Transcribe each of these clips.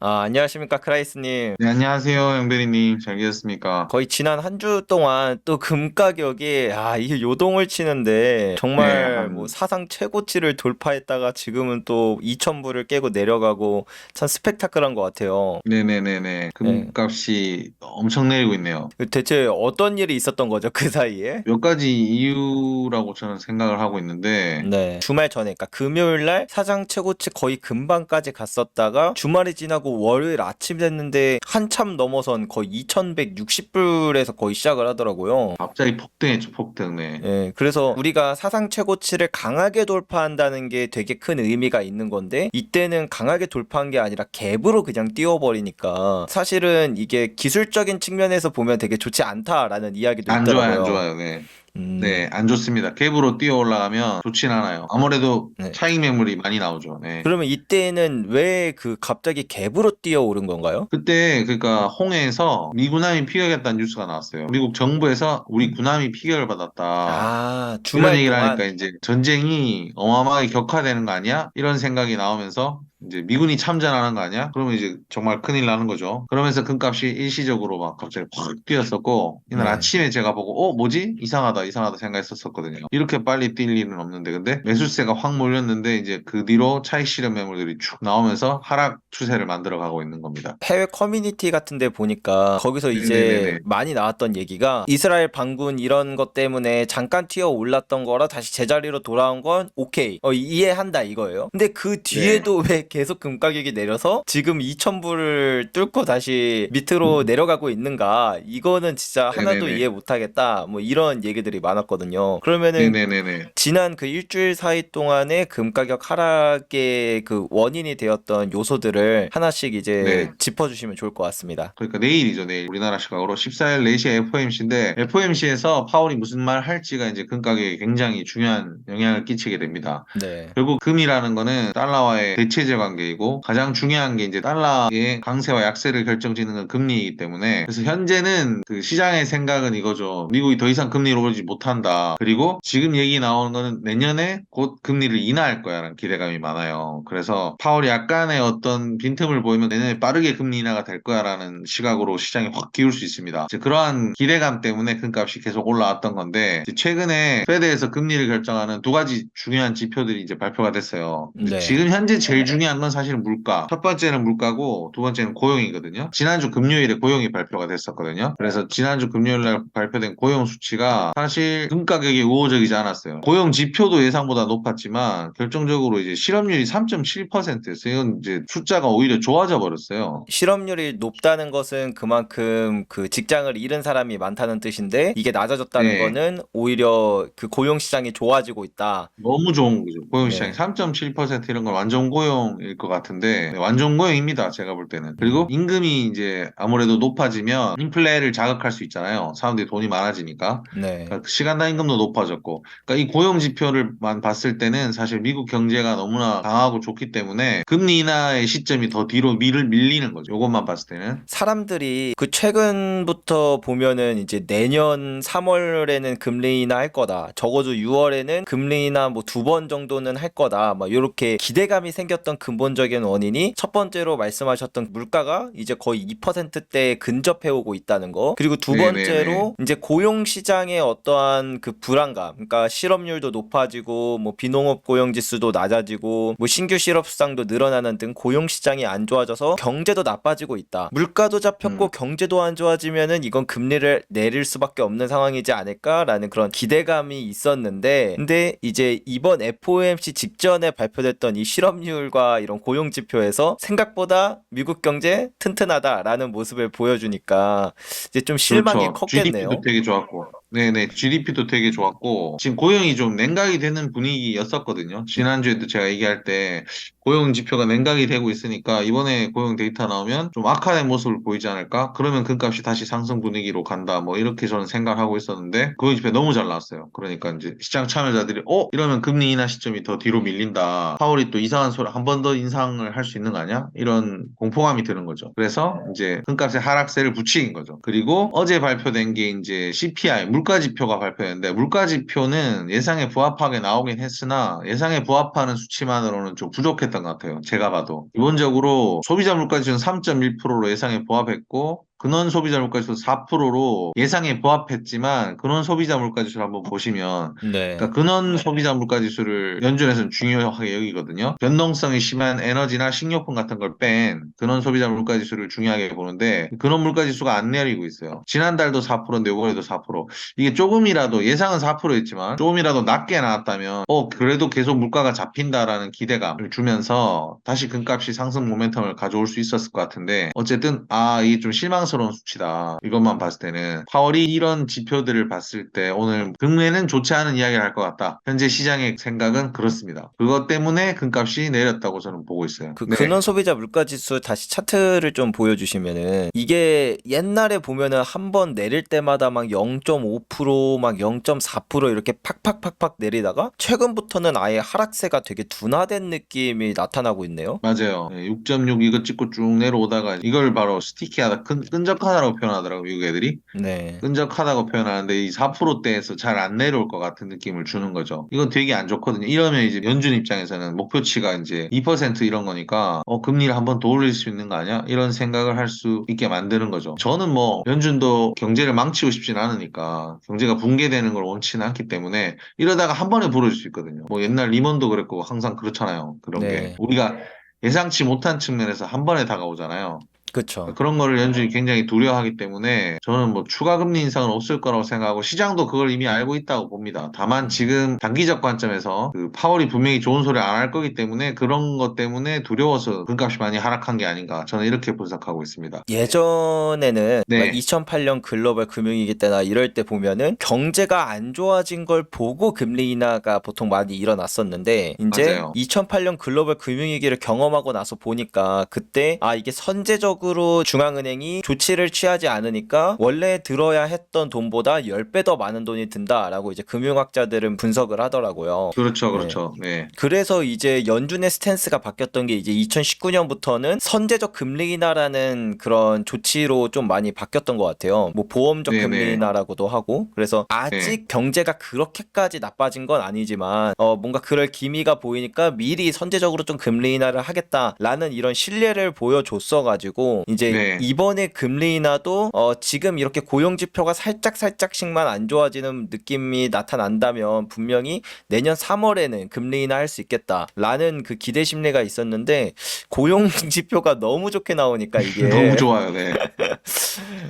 안녕하십니까, 크라이스님. 네, 안녕하세요, 영배리님. 잘 계셨습니까? 거의 지난 한 주 동안 또 금 가격이, 이게 요동을 치는데, 네, 정말 뭐 사상 최고치를 돌파했다가 지금은 또 2,000불을 깨고 내려가고, 참 스펙타클한 것 같아요. 네네네네. 예. 금값이 엄청 내리고 있네요. 대체 어떤 일이 있었던 거죠, 그 사이에? 몇 가지 이유라고 저는 생각을 하고 있는데, 네. 주말 전에, 그러니까 금요일 날 사상 최고치 거의 금방까지 갔었다가 주말이 지나고 월요일 아침 됐는데 한참 넘어선 거의 2,160불에서 거의 시작을 하더라고요. 갑자기 폭등했죠, 폭등. 네. 예, 그래서 우리가 사상 최고치를 강하게 돌파한다는 게 되게 큰 의미가 있는 건데, 이때는 강하게 돌파한 게 아니라 갭으로 그냥 뛰어버리니까, 사실은 이게 기술적인 측면에서 보면 되게 좋지 않다라는 이야기도 안 좋아요, 안 있더라고요. 좋아요. 네. 음, 네, 안 좋습니다. 갭으로 뛰어 올라가면 좋진 않아요. 아무래도 네. 차익 매물이 많이 나오죠. 네. 그러면 이때는 왜 그 갑자기 갭으로 뛰어오른 건가요? 그때, 그러니까, 홍해에서 미군함이 피격했다는 뉴스가 나왔어요. 미국 정부에서 우리 군함이 피격을 받았다. 이런 주말 얘기를 하니까 동안. 이제 전쟁이 어마어마하게 격화되는 거 아니야? 이런 생각이 나오면서 이제 미군이 참전하는 거 아니야? 그러면 이제 정말 큰일 나는 거죠. 그러면서 금값이 일시적으로 막 갑자기 확 뛰었었고, 이날 네. 아침에 제가 보고, 뭐지? 이상하다, 이상하다 생각했었거든요. 이렇게 빨리 뛸 일은 없는데, 근데 매수세가 확 몰렸는데, 이제 그 뒤로 차익 실현 매물들이 쭉 나오면서 하락 추세를 만들어 가고 있는 겁니다. 해외 커뮤니티 같은 데 보니까 거기서 이제 네네네네. 많이 나왔던 얘기가, 이스라엘 반군 이런 것 때문에 잠깐 튀어 올랐던 거라 다시 제자리로 돌아온 건 오케이, 이해한다 이거예요. 근데 그 네. 뒤에도 왜 계속 금 가격이 내려서 지금 2,000불을 뚫고 다시 밑으로 내려가고 있는가, 이거는 진짜 하나도 네네네. 이해 못하겠다, 뭐 이런 얘기들이 많았거든요. 그러면은 네네네네. 지난 그 일주일 사이 동안에 금 가격 하락의 그 원인이 되었던 요소들을 하나씩 이제 네. 짚어주시면 좋을 것 같습니다. 그러니까 내일이죠, 내일. 우리나라 시각으로 14일 4시에 FOMC인데, FOMC에서 파월이 무슨 말 할지가 이제 금 가격에 굉장히 중요한 영향을 끼치게 됩니다. 네. 결국 금이라는 거는 달러와의 대체제 관계이고, 가장 중요한 게 이제 달러의 강세와 약세를 결정짓는 건 금리이기 때문에, 그래서 현재는 그 시장의 생각은 이거죠. 미국이 더 이상 금리를 오르지 못한다. 그리고 지금 얘기 나오는 거는 내년에 곧 금리를 인하할 거야라는 기대감이 많아요. 그래서 파월이 약간의 어떤 빈틈을 보이면 내년에 빠르게 금리 인하가 될 거야라는 시각으로 시장이 확 기울 수 있습니다. 이제 그러한 기대감 때문에 금값이 계속 올라왔던 건데, 이제 최근에 페드에서 금리를 결정하는 두 가지 중요한 지표들이 이제 발표가 됐어요. 근데 네. 지금 현재 제일 중요한 건 사실은 물가. 첫 번째는 물가고 두 번째는 고용이거든요. 지난주 금요일에 고용이 발표가 됐었거든요. 그래서 지난주 금요일 날 발표된 고용 수치가 사실 금 가격이 우호적이지 않았어요. 고용 지표도 예상보다 높았지만 결정적으로 이제 실업률이 3.7%였어요. 이건 이제 숫자가 오히려 좋아져 버렸어요. 실업률이 높다는 것은 그만큼 그 직장을 잃은 사람이 많다는 뜻인데, 이게 낮아졌다는 네. 거는 오히려 그 고용 시장이 좋아지고 있다. 너무 좋은 거죠. 고용시장이 네. 3.7% 이런 건 완전 고용일 것 같은데, 네, 완전 고용입니다. 제가 볼 때는. 그리고 음. 임금이 이제 아무래도 높아지면 인플레를 자극할 수 있잖아요. 사람들이 돈이 많아지니까. 네. 그러니까 시간당 임금도 높아졌고. 그러니까 이 고용 지표를만 봤을 때는 사실 미국 경제가 너무나 강하고 좋기 때문에 금리 인하의 시점이 더 뒤로 밀리는 거죠. 요것만 봤을 때는. 사람들이 그 최근부터 보면은 이제 내년 3월에는 금리 인하 할 거다, 적어도 6월에는 금리 인하 뭐 두 번 정도는 할 거다, 막 이렇게 기대감이 생겼던 근본적인 원인이, 첫 번째로 말씀하셨던 물가가 이제 거의 2%대에 근접해 오고 있다는 거, 그리고 두 네네네. 번째로 이제 고용 시장의 어떠한 그 불안감, 그러니까 실업률도 높아지고 뭐 비농업 고용 지수도 낮아지고 뭐 신규 실업 수당도 늘어나는 등 고용 시장이 안 좋아져서 경제도 나빠지고 있다, 물가도 잡혔고 음. 경제도 안 좋아지면은 이건 금리를 내릴 수밖에 없는 상황이지 않을까라는 그런 기대감이 있었는데, 근데 이제 이번 FOMC 직전에 발표됐던 이 실업률과 이런 고용 지표에서 생각보다 미국 경제 튼튼하다라는 모습을 보여주니까 이제 좀 실망이 그렇죠. GDP도 컸겠네요. 되게 좋았고. 네네. GDP도 되게 좋았고. 지금 고용이 좀 냉각이 되는 분위기였었거든요. 지난주에도 제가 얘기할 때 고용 지표가 냉각이 되고 있으니까 이번에 고용 데이터 나오면 좀 악화된 모습을 보이지 않을까? 그러면 금값이 다시 상승 분위기로 간다. 뭐 이렇게 저는 생각하고 있었는데 고용 지표 너무 잘 나왔어요. 그러니까 이제 시장 참여자들이 이러면 금리 인하 시점이 더 뒤로 밀린다. 파월이 또 이상한 소리 한 번 더 인상을 할 수 있는 거 아니야? 이런 공포감이 드는 거죠. 그래서 이제 금값의 하락세를 부추긴 거죠. 그리고 어제 발표된 게 이제 CPI 물가지표가 발표했는데 물가지표는 예상에 부합하게 나오긴 했으나 예상에 부합하는 수치만으로는 좀 부족했던 것 같아요. 제가 봐도. 기본적으로 소비자 물가지수는 3.1%로 예상에 부합했고 근원 소비자 물가지수 4%로 예상에 부합했지만 근원 소비자 물가지수를 한번 보시면 네. 그러니까 근원 소비자 물가지수를 연준에서는 중요하게 여기거든요. 변동성이 심한 에너지나 식료품 같은 걸 뺀 근원 소비자 물가지수를 중요하게 보는데 근원 물가지수가 안 내리고 있어요. 지난달도 4%인데 이번에도 4%. 이게 조금이라도 예상은 4%였지만 조금이라도 낮게 나왔다면 그래도 계속 물가가 잡힌다라는 기대감을 주면서 다시 금값이 상승 모멘텀을 가져올 수 있었을 것 같은데 어쨌든 이게 좀 실망스러운 수치다. 이것만 봤을 때는 파월이 이런 지표들을 봤을 때 오늘 금리는 좋지 않은 이야기를 할 것 같다. 현재 시장의 생각은 그렇습니다. 그것 때문에 금값이 내렸다고 저는 보고 있어요. 그 네, 근원 소비자 물가 지수 다시 차트를 좀 보여주시면은 이게 옛날에 보면은 한 번 내릴 때마다 막 0.5%, 막 0.4% 이렇게 팍팍팍팍 내리다가 최근부터는 아예 하락세가 되게 둔화된 느낌이 나타나고 있네요. 맞아요. 6.6 이거 찍고 쭉 내려오다가 이걸 바로 스티키하다, 끈적하다라고 표현하더라고요, 미국 애들이. 네. 끈적하다고 표현하는데 이 4%대에서 잘 안 내려올 것 같은 느낌을 주는 거죠. 이건 되게 안 좋거든요. 이러면 이제 연준 입장에서는 목표치가 이제 2% 이런 거니까 금리를 한번 더 올릴 수 있는 거 아니야? 이런 생각을 할 수 있게 만드는 거죠. 저는 뭐 연준도 경제를 망치고 싶진 않으니까 경제가 붕괴되는 걸 원치는 않기 때문에 이러다가 한 번에 부러질 수 있거든요. 뭐 옛날 리먼도 그랬고 항상 그렇잖아요. 그런 게 네. 우리가 예상치 못한 측면에서 한 번에 다가오잖아요. 그쵸. 그런 거를 연준이 굉장히 두려워하기 때문에 저는 뭐 추가 금리 인상은 없을 거라고 생각하고 시장도 그걸 이미 알고 있다고 봅니다. 다만 지금 단기적 관점에서 그 파월이 분명히 좋은 소리 안 할 거기 때문에 그런 것 때문에 두려워서 금값이 많이 하락한 게 아닌가 저는 이렇게 분석하고 있습니다. 예전에는 막 네, 2008년 글로벌 금융위기 때나 이럴 때 보면은 경제가 안 좋아진 걸 보고 금리 인하가 보통 많이 일어났었는데 이제 맞아요. 2008년 글로벌 금융위기를 경험하고 나서 보니까 그때 이게 선제적으로 중앙은행이 조치를 취하지 않으니까 원래 들어야 했던 돈보다 10배 더 많은 돈이 든다라고 이제 금융학자들은 분석을 하더라고요. 그렇죠, 네. 그렇죠. 네, 그래서 이제 연준의 스탠스가 바뀌었던 게 이제 2019년부터는 선제적 금리 인하라는 그런 조치로 좀 많이 바뀌었던 것 같아요. 뭐 보험적 네, 금리 네, 인하라고도 하고 그래서 네. 아직 경제가 그렇게까지 나빠진 건 아니지만 뭔가 그럴 기미가 보이니까 미리 선제적으로 좀 금리 인하를 하겠다라는 이런 신뢰를 보여줬어가지고 이제 네. 이번에 금리 인하도 지금 이렇게 고용 지표가 살짝씩만 안 좋아지는 느낌이 나타난다면 분명히 내년 3월에는 금리 인하할 수 있겠다라는 그 기대 심리가 있었는데 고용 지표가 너무 좋게 나오니까 너무 이게 좋아요. 네.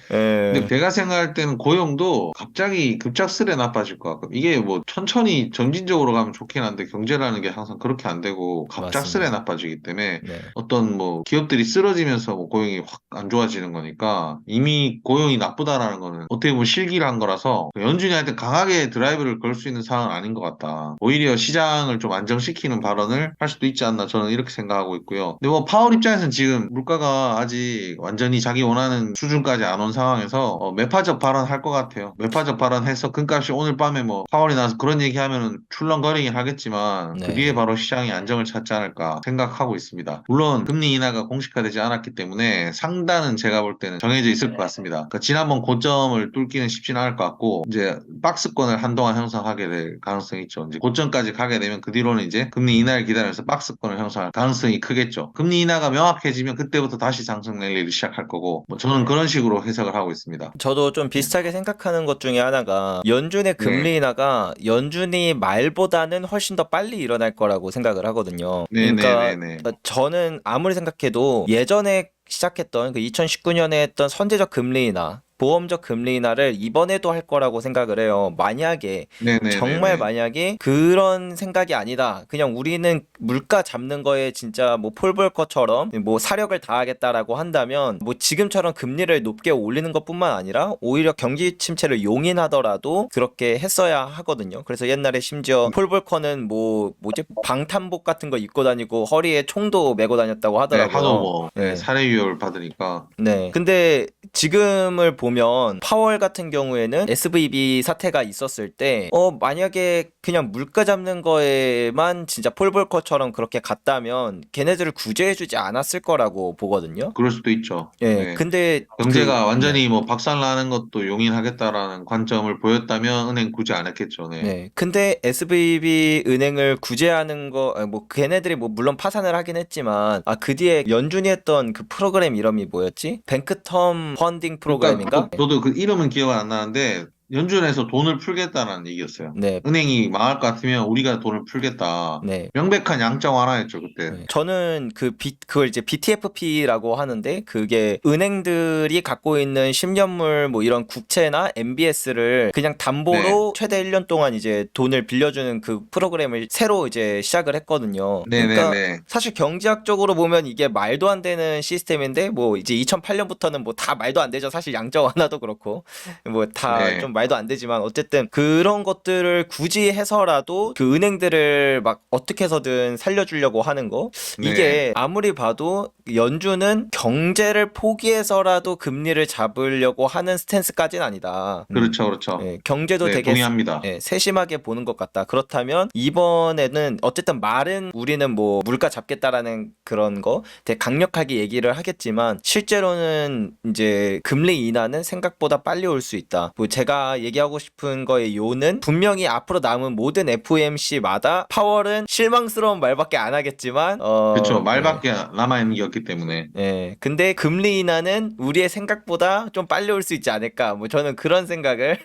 근데 예, 제가 생각할 때는 고용도 갑자기 급작스레 나빠질 것 같고 이게 뭐 천천히 점진적으로 가면 좋긴 한데 경제라는 게 항상 그렇게 안 되고 갑작스레 맞습니다. 나빠지기 때문에 네. 어떤 뭐 기업들이 쓰러지면서 뭐 고용이 확 안 좋아지는 거니까 이미 고용이 나쁘다라는 거는 어떻게 보면 실기를 한 거라서 연준이 하여튼 강하게 드라이브를 걸 수 있는 상황은 아닌 것 같다. 오히려 시장을 좀 안정시키는 발언을 할 수도 있지 않나 저는 이렇게 생각하고 있고요. 근데 뭐 파월 입장에서는 지금 물가가 아직 완전히 자기 원하는 수준까지 안 온 상황에서 매파적 발언할 것 같아요. 매파적 발언해서 금값이 오늘 밤에 뭐 파월이 나서 그런 얘기하면은 출렁거리긴 하겠지만 그 뒤에 네. 바로 시장이 안정을 찾지 않을까 생각하고 있습니다. 물론 금리 인하가 공식화되지 않았기 때문에 상단은 제가 볼 때는 정해져 있을 것 같습니다. 그러니까 지난번 고점을 뚫기는 쉽지는 않을 것 같고 이제 박스권을 한동안 형성하게 될 가능성이 있죠. 이제 고점까지 가게 되면 그 뒤로는 이제 금리 인하를 기다리면서 박스권을 형성할 가능성이 크겠죠. 금리 인하가 명확해지면 그때부터 다시 상승 랠리를 시작할 거고 뭐 저는 그런 식으로 해석을 하고 있습니다. 저도 좀 네. 비슷하게 생각하는 것 중에 하나가 연준의 네. 금리 인하가 연준이 말보다는 훨씬 더 빨리 일어날 거라고 생각을 하거든요. 그러니까 네네네네. 저는 아무리 생각해도 예전에 시작했던 그 2019년에 했던 선제적 금리 인하, 보험적 금리 인하를 이번에도 할 거라고 생각을 해요. 만약에 정말 네네네네. 만약에 그런 생각이 아니다. 그냥 우리는 물가 잡는 거에 진짜 뭐 폴볼거처럼 뭐 사력을 다하겠다라고 한다면 뭐 지금처럼 금리를 높게 올리는 것뿐만 아니라 오히려 경기 침체를 용인하더라도 그렇게 했어야 하거든요. 그래서 옛날에 심지어 폴볼커는 뭐 뭐지 방탄복 같은 거 입고 다니고 허리에 총도 메고 다녔다고 네, 하도 하더라고요. 뭐 네. 살해 위협을 받으니까 네. 근데 지금을 보면 보면 파월 같은 경우에는 SVB 사태가 있었을 때 만약에 그냥 물가 잡는 거에만 진짜 폴 볼커처럼 그렇게 갔다면 걔네들을 구제해주지 않았을 거라고 보거든요. 그럴 수도 있죠. 예, 네. 근데 경제가 네. 완전히 뭐 박살나는 것도 용인하겠다라는 관점을 보였다면 은행 구제 안 했겠죠. 네. 네. 근데 SVB 은행을 구제하는 뭐 걔네들이 뭐 물론 파산을 하긴 했지만 그 뒤에 연준이 했던 그 프로그램 이름이 뭐였지? 뱅크텀 펀딩 그러니까 프로그램인가? 저도 그 이름은 기억은 안 나는데 연준에서 돈을 풀겠다는 얘기였어요. 네. 은행이 망할 것 같으면 우리가 돈을 풀겠다. 네. 명백한 양적 완화였죠 그때. 네. 저는 그걸 이제 BTFP라고 하는데 그게 은행들이 갖고 있는 10년물 뭐 이런 국채나 MBS를 그냥 담보로 최대 1년 동안 이제 돈을 빌려주는 그 프로그램을 새로 이제 시작을 했거든요. 그러니까 네네네. 사실 경제학적으로 보면 이게 말도 안 되는 시스템인데 뭐 이제 2008년부터는 뭐 다 말도 안 되죠. 사실 양적 완화도 그렇고 뭐 다 네. 좀 말도 안 되지만 어쨌든 그런 것들을 굳이 해서라도 그 은행들을 막 어떻게 해서든 살려주려고 하는 거 네. 이게 아무리 봐도 연준은 경제를 포기해서라도 금리를 잡으려고 하는 스탠스까지는 아니다. 그렇죠, 그렇죠. 예, 경제도 네, 되게 동의합니다. 세심하게 보는 것 같다. 그렇다면 이번에는 어쨌든 말은 우리는 뭐 물가 잡겠다라는 그런 거 되게 강력하게 얘기를 하겠지만 실제로는 이제 금리 인하는 생각보다 빨리 올 수 있다. 뭐 제가 얘기하고 싶은 거의 요는 분명히 앞으로 남은 모든 FOMC마다 파월은 실망스러운 말밖에 안 하겠지만 그렇죠. 네. 말밖에 남아있는 게 없기 때문에. 예. 근데 금리 인하는 우리의 생각보다 좀 빨리 올 수 있지 않을까. 뭐 저는 그런 생각을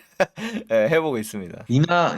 해보고 있습니다.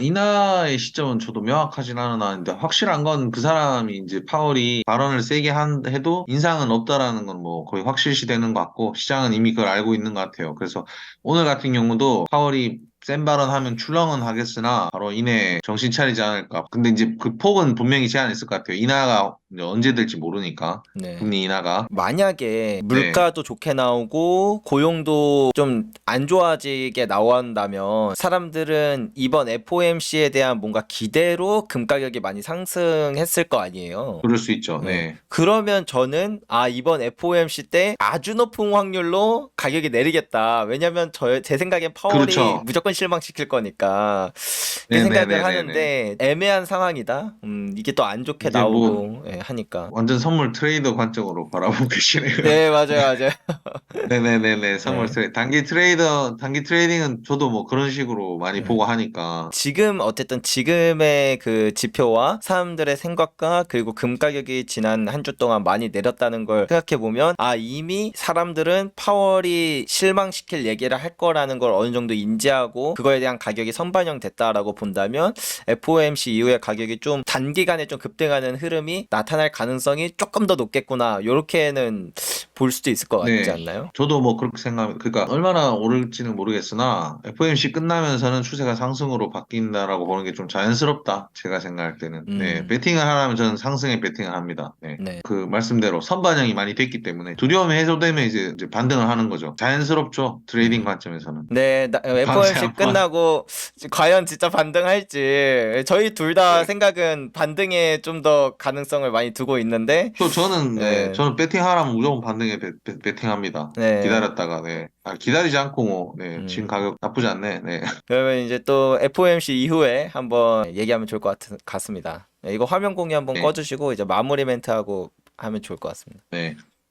인하의 시점은 저도 명확하진 않은데 확실한 건 그 사람이 이제 파월이 발언을 세게 해도 인상은 없다라는 건 뭐 거의 확실시되는 것 같고 시장은 이미 그걸 알고 있는 것 같아요. 그래서 오늘 같은 경우도 파월이 센 발언하면 출렁은 하겠으나 바로 이내 정신 차리지 않을까. 근데 이제 그 폭은 분명히 제한했을 것 같아요. 인하가 이제 언제 될지 모르니까. 네. 금리 인하가. 만약에 물가도 좋게 나오고 고용도 좀 안 좋아지게 나온다면 사람들은 이번 FOMC에 대한 뭔가 기대로 금 가격이 많이 상승했을 거 아니에요. 그럴 수 있죠. 네. 네. 그러면 저는 이번 FOMC 때 아주 높은 확률로 가격이 내리겠다. 왜냐면 제 생각엔 파월이 그렇죠. 무조건 실망시킬 거니까 그 네네네네네. 생각을 하는데 애매한 상황이다. 이게 또 안 좋게 이제 뭐 나오고 하니까. 완전 선물 트레이더 관점으로 바라보고 계시네요. 네, 맞아요, 맞아요. 네네네네. 선물 네. 트레이딩. 단기 트레이딩은 저도 뭐 그런 식으로 많이 보고 하니까. 지금 어쨌든 지금의 그 지표와 사람들의 생각과 그리고 금 가격이 지난 한 주 동안 많이 내렸다는 걸 생각해 보면 이미 사람들은 파월이 실망시킬 얘기를 할 거라는 걸 어느 정도 인지하고 그거에 대한 가격이 선반영됐다라고 본다면 FOMC 이후에 가격이 좀 단기간에 좀 급등하는 흐름이 나타날 가능성이 조금 더 높겠구나. 요렇게는 볼 수도 있을 것 같지 네. 않나요? 저도 뭐 그렇게 생각합니다. 그러니까 얼마나 오를지는 모르겠으나 FOMC 끝나면서는 추세가 상승으로 바뀐다라고 보는 게 좀 자연스럽다. 제가 생각할 때는. 네. 베팅을 하려면 저는 상승에 베팅을 합니다. 네. 네. 그 말씀대로 선반영이 많이 됐기 때문에 두려움이 해소되면 이제 반등을 하는 거죠. 자연스럽죠. 트레이딩 관점에서는. 네, FOMC 끝나고 과연 진짜 반등할지 저희 둘 다 네. 생각은 반등에 좀 더 가능성을 많이 두고 있는데 저는 베팅하라면 무조건 반등에 베팅합니다. 네. 기다렸다가 기다리지 않고 뭐 지금 가격 나쁘지 않네. 네. 그러면 이제 또 FOMC 이후에 한번 얘기하면 좋을 것 같습니다. 이거 화면 공유 한번 네. 꺼주시고 이제 마무리 멘트하고 하면 좋을 것 같습니다. 네.